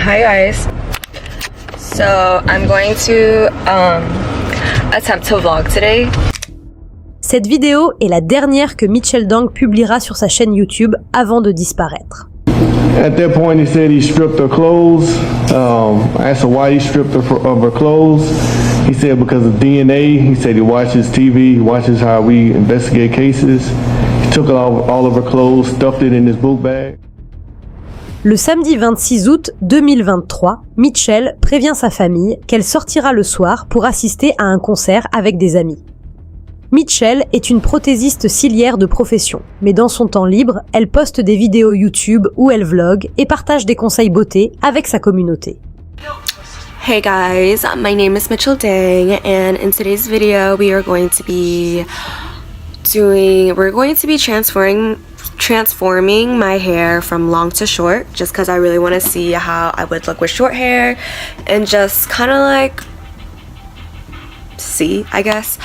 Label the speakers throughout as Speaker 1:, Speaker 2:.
Speaker 1: Hi guys. So I'm going to attempt to vlog today.
Speaker 2: Cette vidéo est la dernière que Mitchell Dang publiera sur sa chaîne YouTube avant de disparaître.
Speaker 3: At that point, he said he stripped her clothes. I asked her why he stripped her of her clothes. He said because of DNA. He said he watches TV, he watches how we investigate cases. He took all of her clothes, stuffed it in his book bag.
Speaker 2: Le samedi 26 août 2023, Mitchell prévient sa famille qu'elle sortira le soir pour assister à un concert avec des amis. Mitchell est une prothésiste ciliaire de profession, mais dans son temps libre, elle poste des vidéos YouTube où elle vlog et partage des conseils beauté avec sa communauté.
Speaker 1: Hey guys, my name is Mitchell Dang, and in today's video we are going to be transforming my hair from long to short, just because I really want to see how I would look with short hair and just kind of like see, I guess.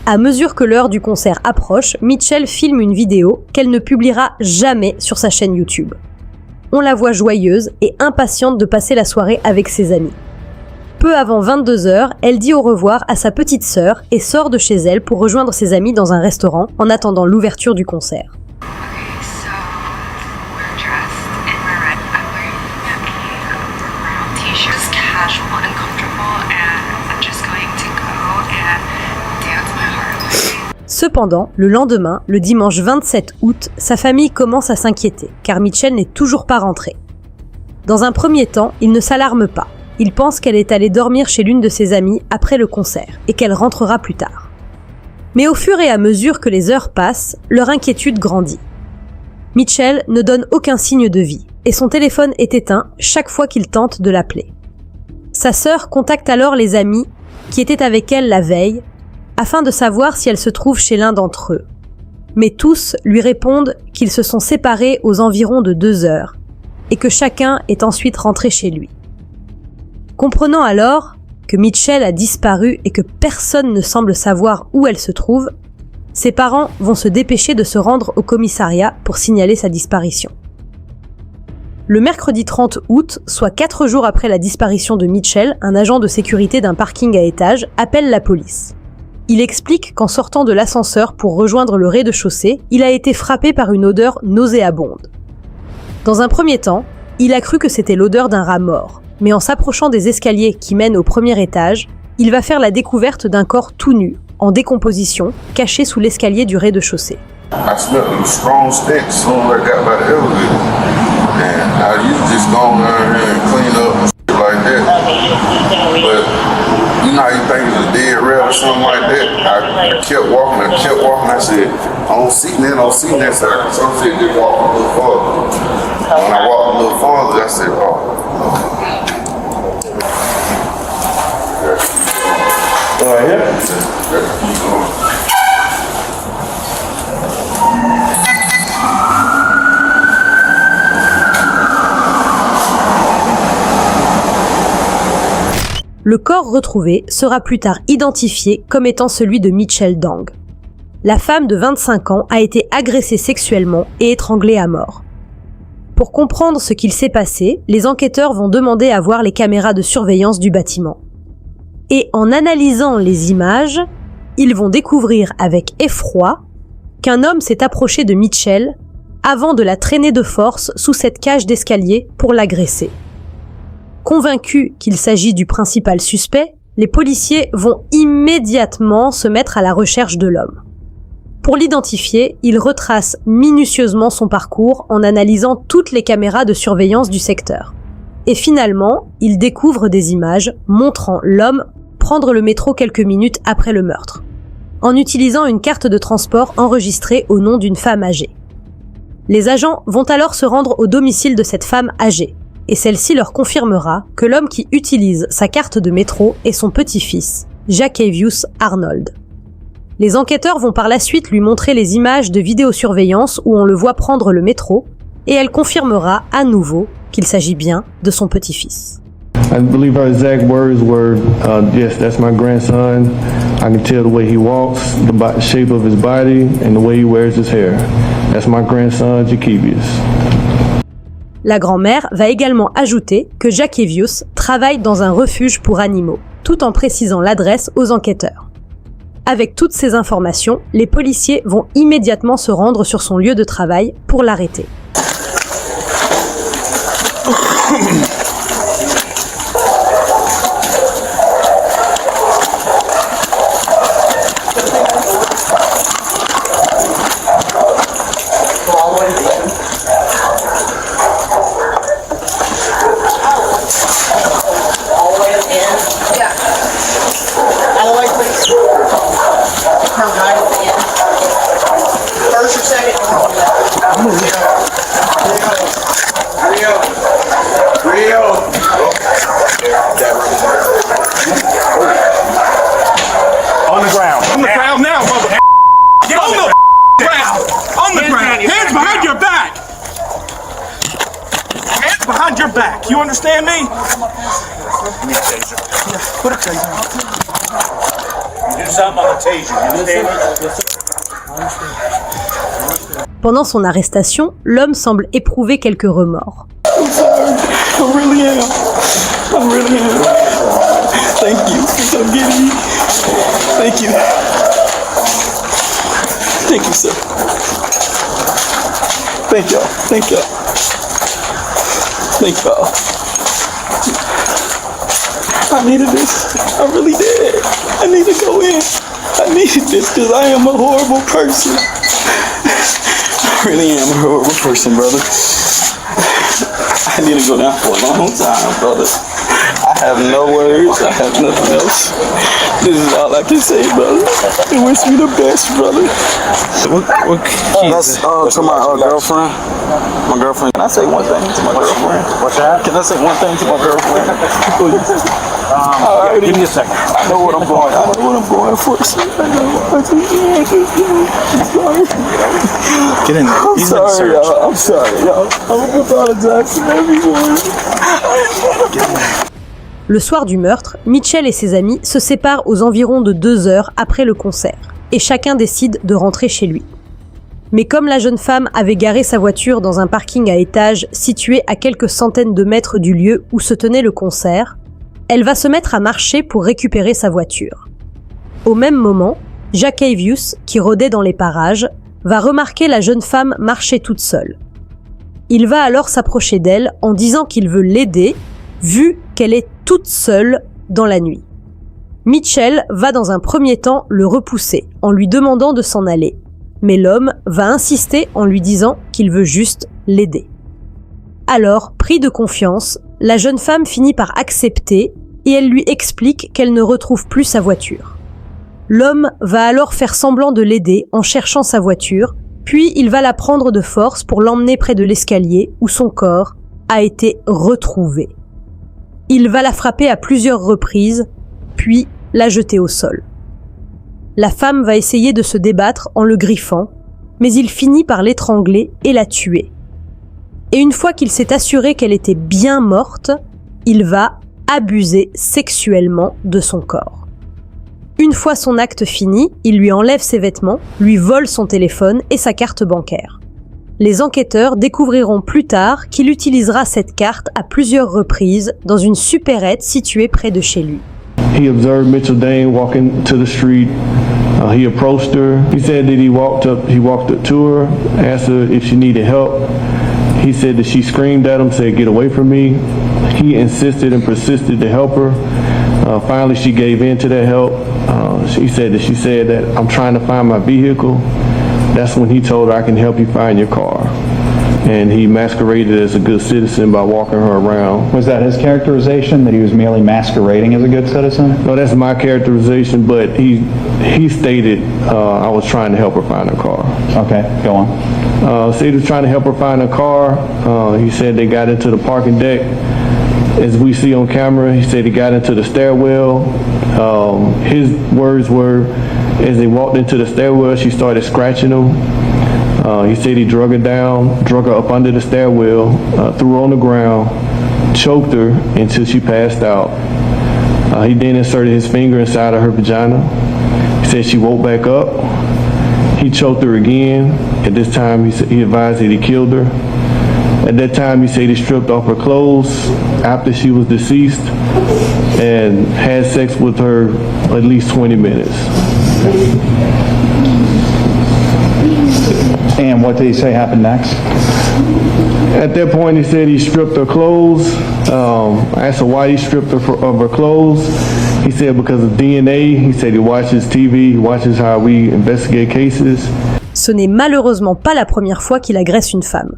Speaker 2: À mesure que l'heure du concert approche, Mitchell filme une vidéo qu'elle ne publiera jamais sur sa chaîne YouTube. On la voit joyeuse et impatiente de passer la soirée avec ses amis. Peu avant 22h, elle dit au revoir à sa petite sœur et sort de chez elle pour rejoindre ses amis dans un restaurant en attendant l'ouverture du concert. Cependant, le lendemain, le dimanche 27 août, sa famille commence à s'inquiéter, car Mitchell n'est toujours pas rentrée. Dans un premier temps, ils ne s'alarment pas. Ils pensent qu'elle est allée dormir chez l'une de ses amies après le concert, et qu'elle rentrera plus tard. Mais au fur et à mesure que les heures passent, leur inquiétude grandit. Mitchell ne donne aucun signe de vie, et son téléphone est éteint chaque fois qu'il tente de l'appeler. Sa sœur contacte alors les amis qui étaient avec elle la veille, afin de savoir si elle se trouve chez l'un d'entre eux. Mais tous lui répondent qu'ils se sont séparés aux environs de 2 heures et que chacun est ensuite rentré chez lui. Comprenant alors que Mitchell a disparu et que personne ne semble savoir où elle se trouve, ses parents vont se dépêcher de se rendre au commissariat pour signaler sa disparition. Le mercredi 30 août, soit 4 jours après la disparition de Mitchell, un agent de sécurité d'un parking à étages appelle la police. Il explique qu'en sortant de l'ascenseur pour rejoindre le rez-de-chaussée, il a été frappé par une odeur nauséabonde. Dans un premier temps, il a cru que c'était l'odeur d'un rat mort, mais en s'approchant des escaliers qui mènent au premier étage, il va faire la découverte d'un corps tout nu, en décomposition, caché sous l'escalier du rez-de-chaussée.
Speaker 4: You know how you think it's a dead rat or something like that? I kept walking. I said, I don't see that side. So I said, just walk a little farther. When I walked a little farther, I said,
Speaker 2: Le corps retrouvé sera plus tard identifié comme étant celui de Mitchell Dang. La femme de 25 ans a été agressée sexuellement et étranglée à mort. Pour comprendre ce qu'il s'est passé, les enquêteurs vont demander à voir les caméras de surveillance du bâtiment. Et en analysant les images, ils vont découvrir avec effroi qu'un homme s'est approché de Mitchell avant de la traîner de force sous cette cage d'escalier pour l'agresser. Convaincus qu'il s'agit du principal suspect, les policiers vont immédiatement se mettre à la recherche de l'homme. Pour l'identifier, ils retracent minutieusement son parcours en analysant toutes les caméras de surveillance du secteur. Et finalement, ils découvrent des images montrant l'homme prendre le métro quelques minutes après le meurtre, en utilisant une carte de transport enregistrée au nom d'une femme âgée. Les agents vont alors se rendre au domicile de cette femme âgée, et celle-ci leur confirmera que l'homme qui utilise sa carte de métro est son petit-fils, Jackevius Arnold. Les enquêteurs vont par la suite lui montrer les images de vidéosurveillance où on le voit prendre le métro, et elle confirmera à nouveau qu'il s'agit bien de son petit-fils.
Speaker 3: I believe her exact words were, yes, that's my grandson. I can tell the way he walks, the shape of his body, and the way he wears his hair. That's my grandson, Jackevius.
Speaker 2: La grand-mère va également ajouter que Jackevius travaille dans un refuge pour animaux, tout en précisant l'adresse aux enquêteurs. Avec toutes ces informations, les policiers vont immédiatement se rendre sur son lieu de travail pour l'arrêter.
Speaker 5: On the ground. On the ground now, mother. Get on the ground. On the ground. Hands behind your back. Hands behind your back. You understand me? Put a taser. Do something on the taser. You understand me?
Speaker 2: Pendant son arrestation, l'homme semble éprouver quelques remords.
Speaker 6: I really am. I really am. Thank you for come getting me. Thank you. Thank you, sir. Thank y'all. Thank y'all. Thank y'all. I needed this. I really did. I need to go in. I needed this because I am a horrible person. I really am a horrible person, brother. I need to go down for a long time, brother. I have no words. I have nothing else. This is all I can say, brother. And wish me the best, brother. That's to my girlfriend. My girlfriend. Can I say one thing to my girlfriend?
Speaker 5: What's that?
Speaker 6: Can I say one thing to my girlfriend? Please.
Speaker 5: Give me a second.
Speaker 6: I know what I'm going. I know what I'm going for. I know. I'm sorry.
Speaker 5: Get in there.
Speaker 6: I'm sorry, y'all. I'm sorry, y'all. I apologize to everyone.
Speaker 2: Le soir du meurtre, Mitchell et ses amis se séparent aux environs de 2 heures après le concert, et chacun décide de rentrer chez lui. Mais comme la jeune femme avait garé sa voiture dans un parking à étages situé à quelques centaines de mètres du lieu où se tenait le concert, elle va se mettre à marcher pour récupérer sa voiture. Au même moment, Jackevius, qui rôdait dans les parages, va remarquer la jeune femme marcher toute seule. Il va alors s'approcher d'elle en disant qu'il veut l'aider, vu qu'elle est toute seule dans la nuit. Mitchell va dans un premier temps le repousser en lui demandant de s'en aller, mais l'homme va insister en lui disant qu'il veut juste l'aider. Alors, pris de confiance, la jeune femme finit par accepter et elle lui explique qu'elle ne retrouve plus sa voiture. L'homme va alors faire semblant de l'aider en cherchant sa voiture, puis il va la prendre de force pour l'emmener près de l'escalier où son corps a été retrouvé. Il va la frapper à plusieurs reprises, puis la jeter au sol. La femme va essayer de se débattre en le griffant, mais il finit par l'étrangler et la tuer. Et une fois qu'il s'est assuré qu'elle était bien morte, il va abuser sexuellement de son corps. Une fois son acte fini, il lui enlève ses vêtements, lui vole son téléphone et sa carte bancaire. Les enquêteurs découvriront plus tard qu'il utilisera cette carte à plusieurs reprises dans une supérette située près de chez lui.
Speaker 3: He observed Mitchell Dane walking to the street. He approached her. He said that he walked up to her, asked her if she needed help. He said that she screamed at him, said, "Get away from me." He insisted and persisted to help her. Finally, she gave in to that help. She said that I'm trying to find my vehicle. That's when he told her, "I can help you find your car." And he masqueraded as a good citizen by walking her around.
Speaker 7: Was that his characterization, that he was merely masquerading as a good citizen?
Speaker 3: No, that's my characterization, but he stated I was trying to help her find her car.
Speaker 7: Okay, go on.
Speaker 3: So he was trying to help her find her car. He said they got into the parking deck. As we see on camera, he said he got into the stairwell. His words were, as they walked into the stairwell, she started scratching him. He said he drug her up under the stairwell, threw her on the ground, choked her until she passed out. He then inserted his finger inside of her vagina. He said she woke back up. He choked her again. At this time, he advised that he killed her. At that time, he said he stripped off her clothes after she was deceased and had sex with her at least 20 minutes.
Speaker 7: And what did he say happened next?
Speaker 3: At that point, he said he stripped her clothes. I asked her why he stripped her of her clothes. He said because of DNA. He said he watches TV, he watches how we investigate cases.
Speaker 2: Ce n'est malheureusement pas la première fois qu'il agresse une femme.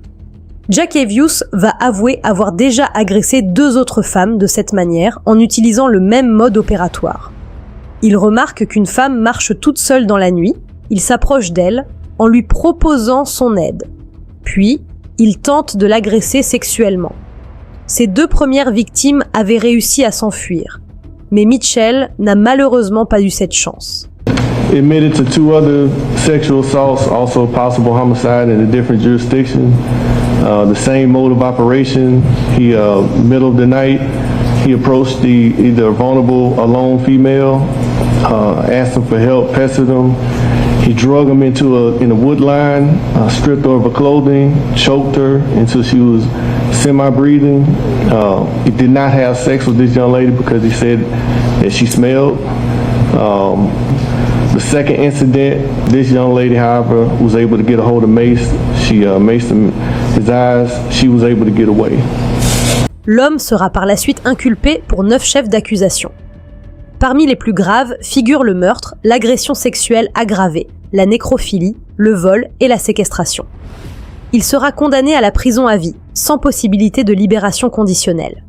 Speaker 2: Jack Avius va avouer avoir déjà agressé 2 autres femmes de cette manière en utilisant le même mode opératoire. Il remarque qu'une femme marche toute seule dans la nuit, il s'approche d'elle en lui proposant son aide. Puis, il tente de l'agresser sexuellement. Ses 2 premières victimes avaient réussi à s'enfuir, mais Mitchell n'a malheureusement pas eu cette chance.
Speaker 3: He admitted to 2 other sexual assaults, also a possible homicide in a different jurisdiction. The same mode of operation. He, middle of the night, he approached either a vulnerable, alone female, asked them for help, pestered them. He drug them in a wood line, stripped her of her clothing, choked her until she was semi-breathing. He did not have sex with this young lady because he said that she smelled. The second incident, this young lady, however, was able to get a hold of Mace. She maced him his eyes. She was able to get away.
Speaker 2: L'homme sera par la suite inculpé pour 9 chefs d'accusation. Parmi les plus graves figurent le meurtre, l'agression sexuelle aggravée, la nécrophilie, le vol et la séquestration. Il sera condamné à la prison à vie, sans possibilité de libération conditionnelle.